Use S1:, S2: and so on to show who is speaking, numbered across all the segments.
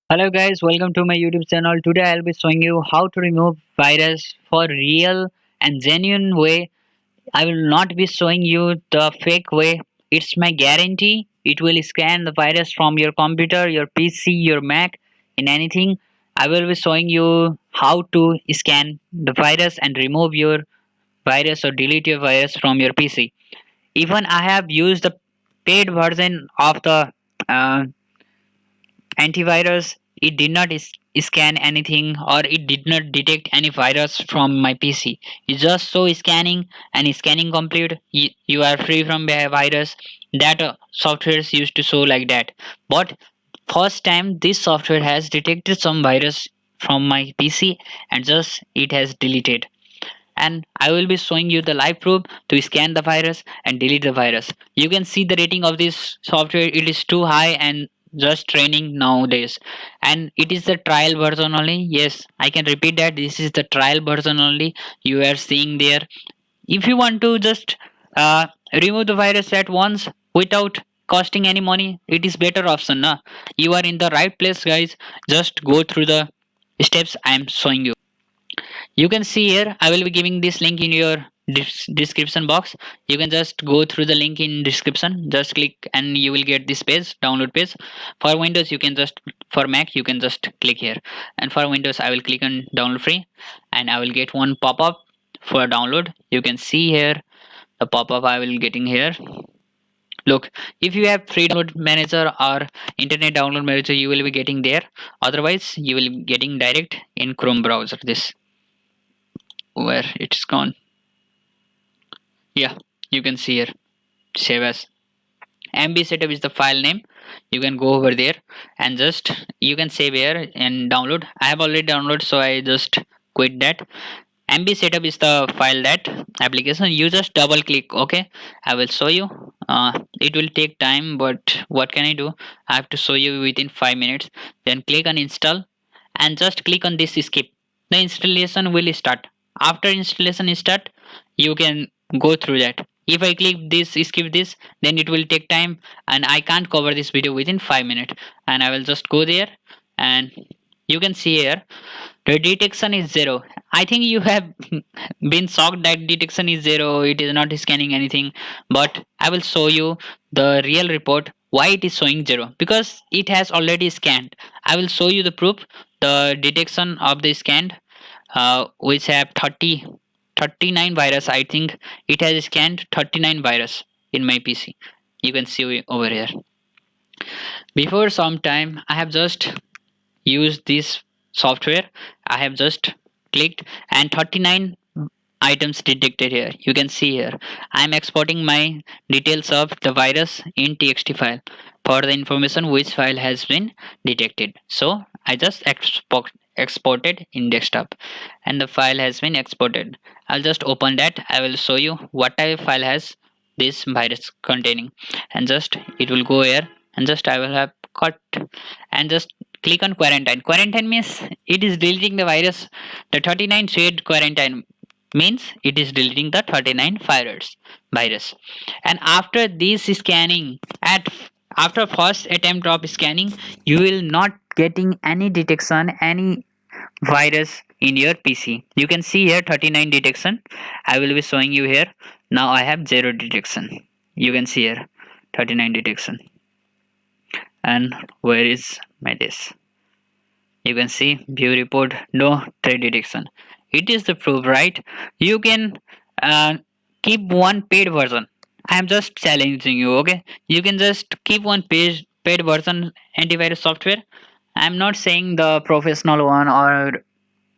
S1: Hello guys, welcome to my YouTube channel. Today I'll be showing you how to remove virus for real and genuine way. I will not be showing you the fake way. It's my guarantee. It will scan the virus from your computer, your PC, your Mac, in anything. I will be showing you how to scan the virus and remove your virus or delete your virus from your PC. Even I have used the paid version of the uh, antivirus. It did not scan anything, or it did not detect any virus from my PC. It just show scanning, and scanning complete, you are free from virus. That softwares used to show like that. But first time this software has detected some virus from my PC, and just it has deleted. And I will be showing you the live proof to scan the virus and delete the virus. You can see the rating of this software, it is too high and just training nowadays. And it is the trial version only. Yes, I can repeat that this is the trial version only you are seeing there. If you want to just uh, remove the virus at once without costing any money, it is better option. Na? You are in the right place, guys. Just go through the steps I am showing you. You can see here I will be giving this link in your description box. You can just go through the link in description, just click and you will get this page, download page. For Windows you can just, for Mac you can just click here, and for Windows I will click on download free, and I will get one pop-up for download. You can see here the pop-up I will getting here. Look, if you have free download manager or internet download manager, you will be getting there. Otherwise you will be getting direct in Chrome browser. This, where it's gone, yeah, you can see here, save as. MB setup is the file name. You can go over there and just you can save here and download. I have already downloaded, so I just quit that. MB setup is the file, that application. You just double click. Okay, I will show you. It will take time, but what can I do? I have to show you within 5 minutes. Then click on install and just click on this skip. The installation will start. After installation is start, you can go through that. If I click this, skip this, then it will take time and I can't cover this video within 5 minutes. And I will just go there, and you can see here the detection is 0. I think you have been shocked that detection is 0, it is not scanning anything. But I will show you the real report why it is showing 0, because it has already scanned. I will show you the proof, the detection of the scanned, which have 39 virus. I think it has scanned 39 virus in my PC. You can see over here. Before some time I have just used this software. I have just clicked and 39 items detected here. You can see here I am exporting my details of the virus in txt file for the information which file has been detected. So I just exported in desktop, and the file has been exported. I'll just open that. I will show you what type of file has this virus containing, and just it will go here, and just I will have cut and just click on quarantine. Quarantine means it is deleting the virus. The 39 shade quarantine means it is deleting the 39 virus. And after this scanning, at after first attempt of scanning, you will not getting any detection, any virus in your PC. You can see here 39 detection. I will be showing you here. Now I have 0 detection. You can see here 39 detection. And where is my this? You can see view report, no threat detection. It is the proof, right? You can uh, keep one paid version. I am just challenging you. Okay, you can just keep one paid version antivirus software. I am not saying the professional one or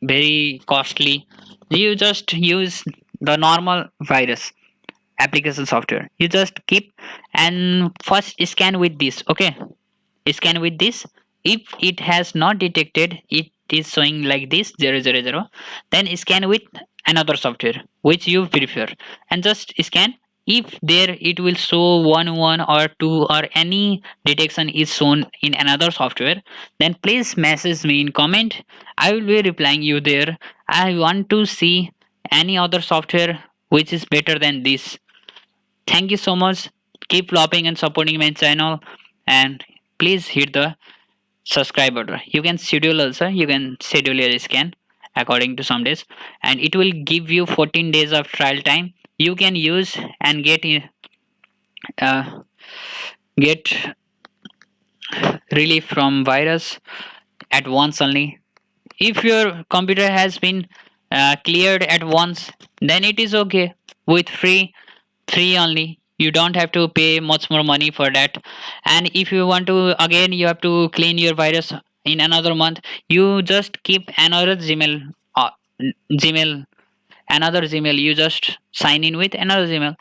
S1: very costly. You just use the normal virus application software. You just keep and first scan with this. Okay, scan with this. If it has not detected, it is showing like this 000, then scan with another software which you prefer, and just scan. If there it will show 1 or 2 or any detection is shown in another software, then please message me in comment. I will be replying you there. I want to see any other software which is better than this. Thank you so much. Keep loving and supporting my channel, and please hit the subscribe order. You can schedule also, you can schedule your scan according to some days, and it will give you 14 days of trial time. You can use and uh, get relief from virus at once only. If your computer has been cleared at once, then it is okay with free only. You don't have to pay much more money for that. And if you want to again, you have to clean your virus in another month. You just keep another Gmail, another Gmail. You just sign in with another Gmail.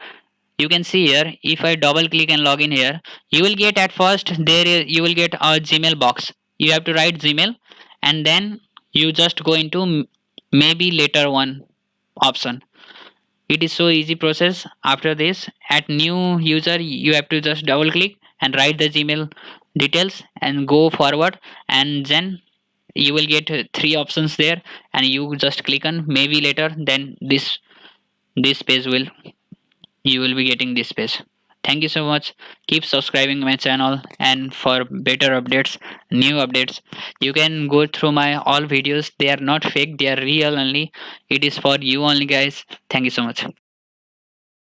S1: You can see here, if I double click and log in here, you will get at first you will get a Gmail box. You have to write Gmail, and then you just go into maybe later one option. It is so easy process. After this, at new user, you have to just double click and write the Gmail details and go forward, and then you will get three options there, and you just click on maybe later. Then this page will, you will be getting this page. Thank you so much. Keep subscribing my channel, and for better updates, new updates, you can go through my all videos. They are not fake, they are real only. It is for you only, guys. Thank you so much.